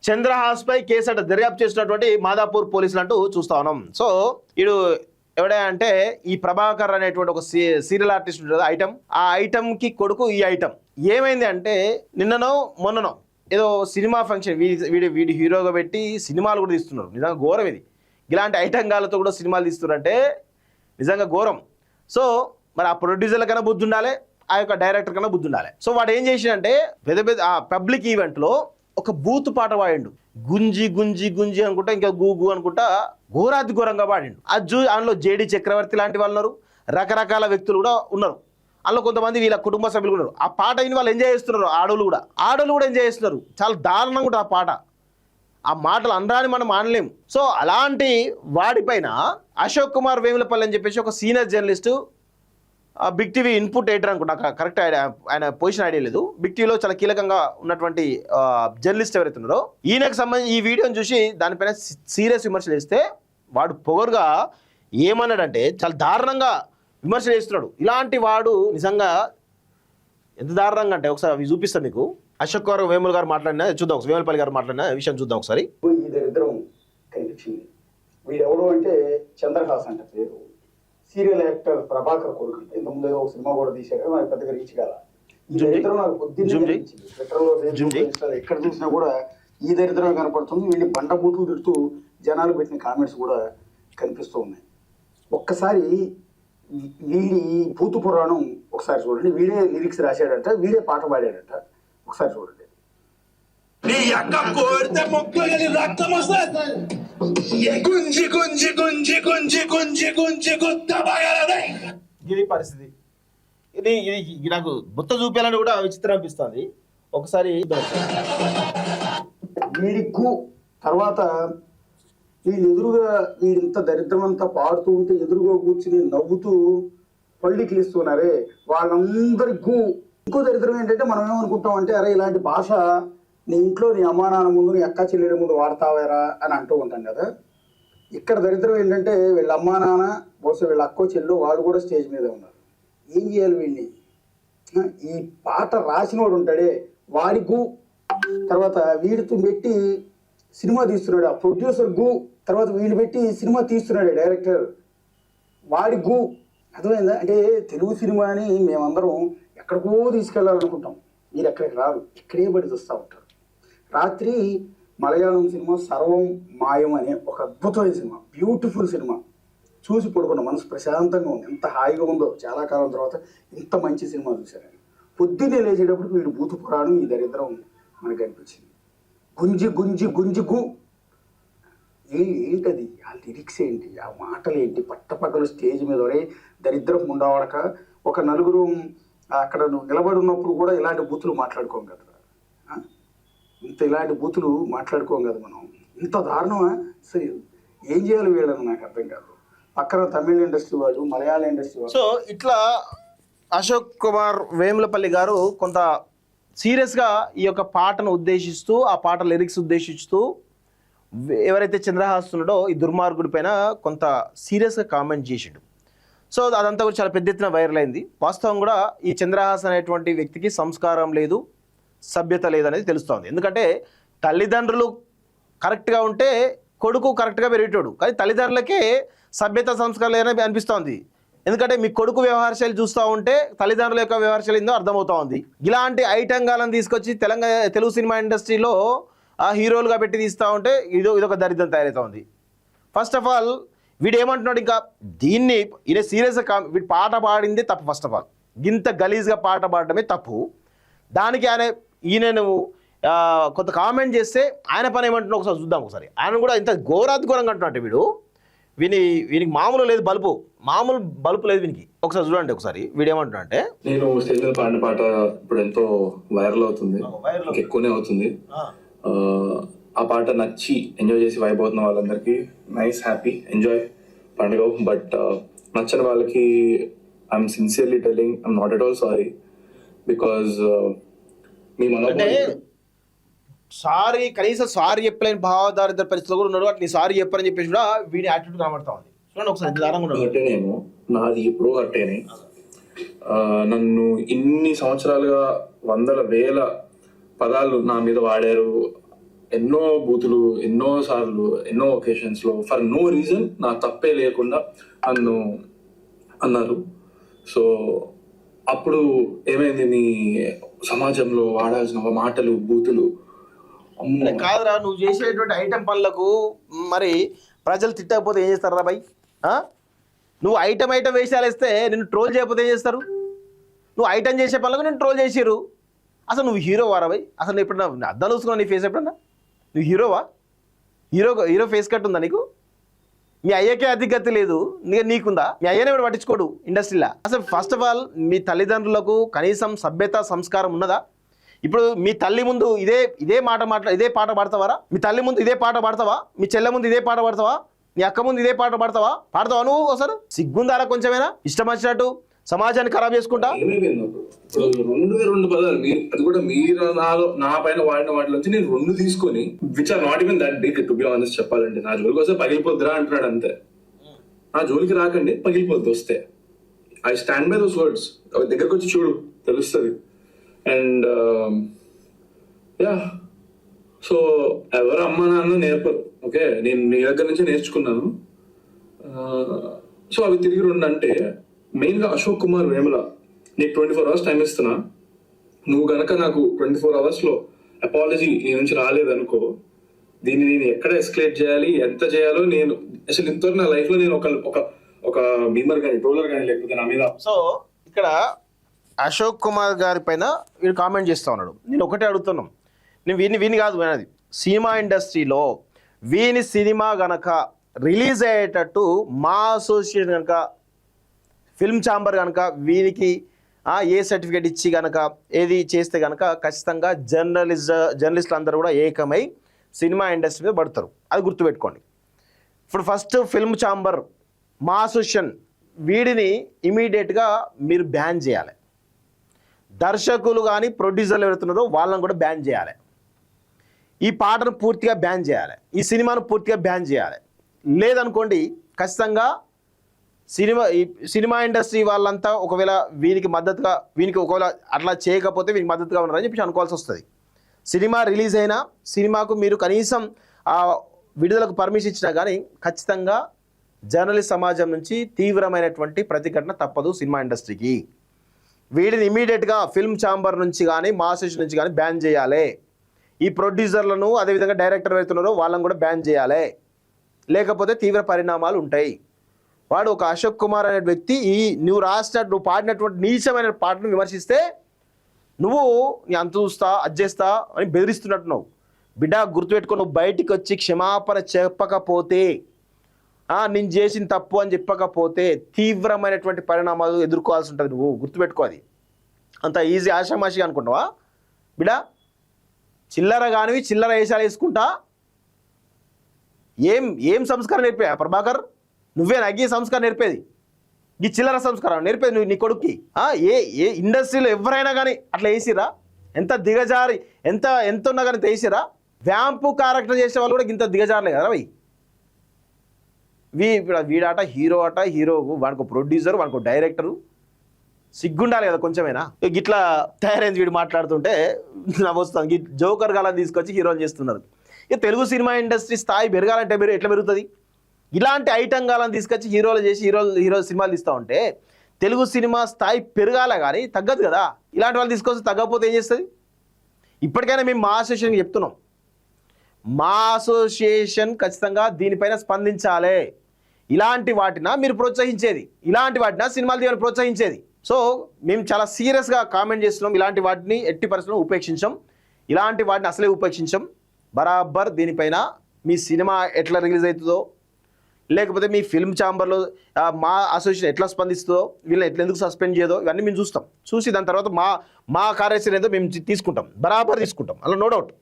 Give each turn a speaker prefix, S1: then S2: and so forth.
S1: చంద్రహాస్ పై case అంటే దర్యాప్తు చేసినటువంటి మాదాపూర్ పోలీసులు అంటూ చూస్తా ఉన్నాం. సో ఇడు ఎవడే అంటే ఈ ప్రభాకర్ అనేటువంటి ఒక సీరియల్ ఆర్టిస్ట్ ఉంటుంది ఐటమ్. ఆ ఐటమ్ కి కొడుకు ఈ ఐటమ్. ఏమైంది అంటే నిన్ననో మొన్ననో ఏదో సినిమా ఫంక్షన్ వీడి హీరోగా పెట్టి సినిమాలు కూడా తీస్తున్నారు. నిజంగా ఘోరం ఇది. ఇలాంటి ఐటంగాలతో కూడా సినిమాలు తీస్తున్నారంటే నిజంగా ఘోరం. సో మరి ఆ ప్రొడ్యూసర్ల కన్నా బుద్ధి ఉండాలి, ఆ యొక్క డైరెక్టర్ కన్నా బుద్ధి ఉండాలి. సో వాడు ఏం చేసిండంటే పెద్ద ఆ పబ్లిక్ ఈవెంట్లో ఒక బూత్ పాట పాడిండు. గుంజి గుంజి గుంజి అనుకుంటా, ఇంకా గూ అనుకుంటా ఘోరాతి ఘోరంగా పాడిండు. అందులో జేడి చక్రవర్తి లాంటి వాళ్ళు ఉన్నారు, రకరకాల వ్యక్తులు కూడా ఉన్నారు. అందులో కొంతమంది వీళ్ళ కుటుంబ సభ్యులు ఉన్నారు. ఆ పాట విని వాళ్ళు ఎంజాయ్ చేస్తున్నారు. ఆడోళ్ళు కూడా ఎంజాయ్ చేస్తున్నారు. చాలా దారుణంగా ఉంటుంది ఆ పాట. ఆ మాటలు అనరాని మనం ఆనలేం. సో అలాంటి వాడిపైన అశోక్ కుమార్ వేములపల్లి అని చెప్పేసి ఒక senior journalist, big TV input editor అనుకుంటా, కరెక్ట్ ఐడియా ఆయన పొజిషన్ ఐడియా లేదు. బిగ్ టీవీలో చాలా కీలకంగా ఉన్నటువంటి జర్నలిస్ట్ ఎవరైతే ఉన్నారో ఈయనకు సంబంధించి ఈ వీడియోని చూసి దానిపైన సీరియస్ విమర్శలు చేస్తే వాడు పొగరుగా ఏమన్నాడంటే చాలా దారుణంగా విమర్శలు చేస్తున్నాడు. ఇలాంటి వాడు నిజంగా ఎంత దారుణంగా అంటే ఒకసారి అవి చూపిస్తాను మీకు. అశోక్ కుమార్ వేముల గారు మాట్లాడినా చూద్దాం, వేములపల్లి గారు మాట్లాడిన విషయం చూద్దాం ఒకసారి.
S2: ఈ దరిద్రం కనిపించింది. వీడెవడు అంటే చంద్రహాస్ అంట పేరు. సీరియల్ యాక్టర్ ప్రభాకర్ కొడుకు. ఇంతకుముందు ఏదో ఒక సినిమా కూడా తీశారు, నాకు పెద్దగా రీచ్ కాల. ఈ దరిద్రం నాకు పొద్దున్నే ట్విట్టర్లో ఎక్కడ చూసినా కూడా ఈ దరిద్రం కనపడుతుంది. వీళ్ళు బండబూతులు తిడుతూ జనాలు పెట్టిన కామెంట్స్ కూడా కనిపిస్తూ ఉన్నాయి. ఒక్కసారి వీడి భూత పురాణం ఒకసారి చూడండి. వీడే లిరిక్స్ రాశాడంట, వీడే పాట పాడాడంట. ఒకసారి చూడండి.
S1: ఇది పరిస్థితి. ఇది నాకు బుత్త చూపేయాలని కూడా విచిత్రం అనిపిస్తుంది. ఒకసారి
S2: వీడికు తర్వాత వీళ్ళు ఎదురుగా వీడింత దరిద్రం అంతా పాడుతూ ఉంటే ఎదురుగా కూర్చుని నవ్వుతూ పళ్ళికి ఇస్తున్నారే వాళ్ళందరికీ. ఇంకో దరిద్రం ఏంటంటే మనం ఏమనుకుంటాం అంటే అరే ఇలాంటి భాష నీ ఇంట్లో నీ అమ్మా నాన్న ముందు నీ అక్క చెల్లెల ముందు వాడతావేరా అని అంటూ ఉంటాం కదా. ఇక్కడ దరిద్రం ఏంటంటే వీళ్ళ అమ్మా నాన్న బహుశా వీళ్ళ అక్కో చెల్లు వాళ్ళు కూడా స్టేజ్ మీద ఉన్నారు. ఏం చేయాలి వీడిని? ఈ పాట రాసినవాడు ఉంటాడే వాడి తర్వాత వీడితో పెట్టి సినిమా తీస్తున్నాడు ఆ ప్రొడ్యూసర్ తర్వాత వీడిని పెట్టి సినిమా తీస్తున్నాడు డైరెక్టర్ వాడి అర్థమైందా? అంటే తెలుగు సినిమాని మేమందరం ఎక్కడికో తీసుకెళ్ళాలనుకుంటాం. మీరు ఎక్కడికి రాదు, ఇక్కడే పడి చూస్తూ ఉంటారు. రాత్రి మలయాళం సినిమా సర్వం మాయం అనే ఒక అద్భుతమైన సినిమా, బ్యూటిఫుల్ సినిమా చూసి పడుకున్న మనసు ప్రశాంతంగా ఉంది. ఎంత హాయిగా ఉందో చాలా కాలం తర్వాత ఇంత మంచి సినిమా చూశాను. పొద్దున్నే లేచేటప్పుడు వీడు భూత పురాణం ఈ దరిద్రం మనకు అనిపించింది. గుంజి గుంజి గుంజి ఏంటది? ఆ లిరిక్స్ ఏంటి, ఆ మాటలు ఏంటి? పట్టపక్కలు స్టేజ్ మీద ఒరే దరిద్రం ఉండవాడక ఒక నలుగురు అక్కడ నువ్వు నిలబడి ఉన్నప్పుడు కూడా ఇలాంటి బూతులు మాట్లాడుకోం కదా. ఇలాంటి బూతులు మాట్లాడుకోం కదా మనం. ఇంత దారుణమా? సరే ఏం చేయాలి వీళ్ళని నాకు అర్థం కాదు. పక్కన తమిళ ఇండస్ట్రీ వాళ్ళు, మలయాళ ఇండస్ట్రీ వాళ్ళు.
S1: సో ఇట్లా అశోక్ కుమార్ వేములపల్లి గారు కొంత సీరియస్గా ఈ యొక్క పాటను ఉద్దేశిస్తూ, ఆ పాట లిరిక్స్ ఉద్దేశిస్తూ ఎవరైతే చంద్రహాస్ ఉన్నాడో ఈ దుర్మార్గుడి పైన కొంత సీరియస్గా కామెంట్ చేసిండు. సో అదంతా కూడా చాలా పెద్ద ఎత్తున వైరల్ అయింది. వాస్తవం కూడా ఈ చంద్రహాస్ అనేటువంటి వ్యక్తికి సంస్కారం లేదు, సభ్యత లేదనేది తెలుస్తోంది. ఎందుకంటే తల్లిదండ్రులు కరెక్ట్గా ఉంటే కొడుకు కరెక్ట్గా పెరిగేటోడు, కానీ తల్లిదండ్రులకే సభ్యత సంస్కారం లేదని అనిపిస్తోంది. ఎందుకంటే మీ కొడుకు వ్యవహార శైలి చూస్తూ ఉంటే తల్లిదండ్రుల యొక్క వ్యవహార శైలి ఏందో అర్థమవుతా ఉంది. ఇలాంటి ఐటంగాలను తీసుకొచ్చి తెలుగు సినిమా ఇండస్ట్రీలో ఆ హీరోలుగా పెట్టి తీస్తూ ఉంటే ఇదొక దరిద్రం తయారవుతూ ఉంది. ఫస్ట్ ఆఫ్ ఆల్ వీడు ఏమంటున్నాడు, ఇంకా దీన్ని ఈయన సీరియస్గా వీడు పాట పాడిందే తప్పు. ఫస్ట్ ఆఫ్ ఆల్ ఇంత గలీజ్గా పాట పాడటమే తప్పు. దానికి ఈయనను కొంత కామెంట్ చేస్తే ఆయన పని ఏమంటున్నా ఒకసారి చూద్దాం. ఒకసారి ఆయన కూడా ఇంత ఘోరంగా అంటున్నట్టు వీనికి మామూలు లేదు, మామూలు బలుపు లేదు వీనికి. ఒకసారి చూడండి ఒకసారి వీడు ఏమంటున్నా అంటే,
S3: నేను స్టేజ్ మీద పాడిన పాట ఇప్పుడు ఎంతో వైరల్ అవుతుంది, ఎక్కువనే అవుతుంది. ఆ పాట నచ్చి ఎంజాయ్ చేసి వైబ్ అవుతున్న వాళ్ళందరికీ నైస్, హ్యాపీ, ఎంజాయ్ పండుగ. బట్ నచ్చని వాళ్ళకి I'm sincerely telling I'm not at all sorry. Because మీ మనోభావం
S1: సారీ కనీసం సారీ చెప్పలేని భావదారిద్ర పరిస్థితులు కూడా ఉన్నాడు. అట్లా సారీ చెప్పని చెప్పేసి కూడా వీడి యాటిట్యూడ్ కనబడతా ఉంది. చూడండి ఒకసారి.
S3: హర్టేనేమో నాది ఎప్పుడో హర్టేనే. నన్ను ఇన్ని సంవత్సరాలుగా వందల వేల పదాలు నా మీద వాడారు, ఎన్నో బూతులు, ఎన్నో సార్లు, ఎన్నో ఒకేషన్స్ లో ఫర్ నో రీజన్ నా తప్పే లేకుండా నన్ను అన్నారు. సో అప్పుడు ఏమైంది, నీ సమాజంలో వాడాల్సిన మాటలు, బూతులు,
S1: అరే కాదురా, నువ్వు చేసేటువంటి ఐటెం పనులకు మరి ప్రజలు తిట్టకపోతే ఏం చేస్తారా భయ్? నువ్వు ఐటెం వేషాలు వేస్తే నిన్ను ట్రోల్ చేయకపోతే ఏం చేస్తారు? నువ్వు ఐటెం చేసే పనులకు నేను ట్రోల్ చేసిర్రు. అసలు నువ్వు హీరో వారా భయ్? అసలు నువ్వు ఎప్పుడన్నా అద్దాలు చూసుకున్నావు నీ ఫేస్ ఎప్పుడన్నా? నువ్వు హీరోవా? హీరో ఫేస్ కట్ ఉందా నీకు? మీ అయ్యకే అధిగతి లేదు, నీకుందా? మీ అయ్యనే ఎవడు పట్టించుకోడు ఇండస్ట్రీలో. అసలు ఫస్ట్ ఆఫ్ ఆల్ మీ తల్లిదండ్రులకు కనీసం సభ్యత సంస్కారం ఉన్నదా? ఇప్పుడు మీ తల్లి ముందు ఇదే పాట పాడతావారా? మీ తల్లి ముందు ఇదే పాట పాడతావా? మీ చెల్లె ముందు ఇదే పాట పాడతావా? నీ అక్క ముందు ఇదే పాట పాడతావా నువ్వు? అసలు సిగ్గుందారా కొంచెమైనా? ఇష్టం వచ్చినట్టు సమాజాన్ని ఖరాబ్ చేసుకుంటా.
S3: రెండు పదాలు అది కూడా మీరు నా పైన వాడిన వాటిలోంచి నేను 2 తీసుకొని which are not even that big to be honest చెప్పాలంటే. నా జోలికి వస్తే పగిలిపోద్దురా అంటున్నాడు అంతే. నా జోలికి రాకండి, పగిలిపోద్ది వస్తే. I stand by those words. దగ్గరకు వచ్చి చూడు, తెలుస్తుంది. అండ్ యా, సో ఎవరు అమ్మ నాన్న నేర్పరు. ఓకే, నేను నీ దగ్గర నుంచి నేర్చుకున్నాను. సో అవి తిరిగి 2 అంటే మెయిన్ గా అశోక్ కుమార్ వేముల, నీకు 24 hours టైం ఇస్తున్నా. నువ్వు గనక నాకు 24 hours లో అపాలజీ నీ నుంచి రాలేదనుకో, దీన్ని నేను ఎక్కడ ఎస్కలేట్ చేయాలి, ఎంత చేయాలో నేను అసలు ఇంతవరకు నా లైఫ్ లో నేను ఒక మీమర్ కానీ, ట్రోలర్ కానీ లేకపోతే నా మీద.
S1: సో ఇక్కడ అశోక్ కుమార్ గారి పైన వీడు కామెంట్ చేస్తా ఉన్నాడు. నేను ఒకటే అడుగుతున్నాం, నేను వీని కాదు వినది, సినిమా ఇండస్ట్రీలో వీని సినిమా గనక రిలీజ్ అయ్యేటట్టు మా అసోసియేషన్ కనుక, ఫిల్మ్ ఛాంబర్ కనుక వీనికి ఏ సర్టిఫికేట్ ఇచ్చి కనుక ఏది చేస్తే కనుక ఖచ్చితంగా జర్నలిస్టులు అందరూ కూడా ఏకమై సినిమా ఇండస్ట్రీ మీద పడతారు. అది గుర్తుపెట్టుకోండి. ఇప్పుడు ఫస్ట్ ఫిల్మ్ ఛాంబర్, మా అసోసియేషన్ వీడిని ఇమీడియట్గా మీరు బ్యాన్ చేయాలి. దర్శకులు కానీ ప్రొడ్యూసర్లు ఎవరుతున్నారో వాళ్ళని కూడా బ్యాన్ చేయాలి. ఈ పాటను పూర్తిగా బ్యాన్ చేయాలి. ఈ సినిమాను పూర్తిగా బ్యాన్ చేయాలి. లేదనుకోండి ఖచ్చితంగా సినిమా ఇండస్ట్రీ వాళ్ళంతా ఒకవేళ వీనికి ఒకవేళ అట్లా చేయకపోతే వీనికి మద్దతుగా ఉన్నారని చెప్పి అనుకోవాల్సి వస్తుంది. సినిమా రిలీజ్ అయినా సినిమాకు మీరు కనీసం ఆ విడుదలకు పర్మిషన్ ఇచ్చినా కానీ ఖచ్చితంగా జర్నలిస్ట్ సమాజం నుంచి తీవ్రమైనటువంటి ప్రతిఘటన తప్పదు సినిమా ఇండస్ట్రీకి. వీడిని ఇమీడియట్గా ఫిల్మ్ ఛాంబర్ నుంచి కానీ మా అసోసియేషన్ నుంచి కానీ బ్యాన్ చేయాలి. ఈ ప్రొడ్యూసర్లను అదేవిధంగా డైరెక్టర్ అవుతున్నారో వాళ్ళని కూడా బ్యాన్ చేయాలి. లేకపోతే తీవ్ర పరిణామాలు ఉంటాయి. వాడు ఒక అశోక్ కుమార్ అనే వ్యక్తి నువ్వు పాడినటువంటి నీచమైన పాటను విమర్శిస్తే నువ్వు నీ అంత చూస్తా అజ్జేస్తా అని బెదిరిస్తున్నట్టున్నావు. బిడ్డ గుర్తుపెట్టుకో, నువ్వు బయటికి వచ్చి క్షమాపణ చెప్పకపోతే, నేను చేసిన తప్పు అని చెప్పకపోతే తీవ్రమైనటువంటి పరిణామాలు ఎదుర్కోవాల్సి ఉంటుంది. నువ్వు గుర్తుపెట్టుకో. అది అంత ఈజీ ఆషామాషిగా అనుకుంటావా బిడ్డ? చిల్లర కానివి చిల్లర వేషాలు వేసుకుంటా ఏం సంస్కారం నేర్పా ప్రభాకర్? నువ్వే నగ్గి సంస్కారం నేర్పేది? ఈ చిల్లర సంస్కారం నేర్పేది నువ్వు నీ కొడుక్కి? ఏ ఇండస్ట్రీలో ఎవరైనా కానీ అట్లా వేసిరా? ఎంత దిగజారి ఎంత ఉన్నా కానీ వేసిరా? వ్యాంపు క్యారెక్టర్ చేసే వాళ్ళు కూడా ఇంత దిగజారలే కదా భయ్. వీడాట హీరో వాడికి ప్రొడ్యూసర్, వాడికి డైరెక్టరు, సిగ్గుండాలి కదా కొంచెమైనా. ఇట్లా తయారైంది వీడు మాట్లాడుతుంటే నవ్వొస్తాను. జోకర్ గాలని తీసుకొచ్చి హీరోని చేస్తున్నారు. ఇక తెలుగు సినిమా ఇండస్ట్రీ స్థాయి పెరగాలంటే మీరు ఎట్లా పెరుగుతుంది? ఇలాంటి ఐటం గాలను తీసుకొచ్చి హీరోలు చేసి హీరో సినిమాలు తీస్తూ ఉంటే తెలుగు సినిమా స్థాయి పెరగాల కానీ తగ్గదు కదా. ఇలాంటి వాళ్ళు తీసుకొచ్చి తగ్గకపోతే ఏం చేస్తుంది? ఇప్పటికైనా మేము మా అసోసియేషన్కి చెప్తున్నాం, మా అసోసియేషన్ ఖచ్చితంగా దీనిపైన స్పందించాలి. ఇలాంటి వాటిన మీరు ప్రోత్సహించేది, ఇలాంటి వాటిన సినిమాలు తీయాలని ప్రోత్సహించేది. సో మేము చాలా సీరియస్గా కామెంట్ చేస్తున్నాం. ఇలాంటి వాటిని ఎట్టి పరిస్థితుల్లో ఉపేక్షించాం. ఇలాంటి వాటిని అసలే ఉపేక్షించాం. బరాబర్ దీనిపైన మీ సినిమా ఎట్లా రిలీజ్ అవుతుందో, లేకపోతే మీ ఫిల్మ్ ఛాంబర్లో మా అసోసియేషన్ ఎట్లా స్పందిస్తుందో, వీళ్ళని ఎందుకు సస్పెండ్ చేయదో ఇవన్నీ మేము చూస్తాం. చూసి దాని తర్వాత మా కార్యాచరణ ఏదో మేము తీసుకుంటాం, బరాబర్ తీసుకుంటాం. అలా నో డౌట్.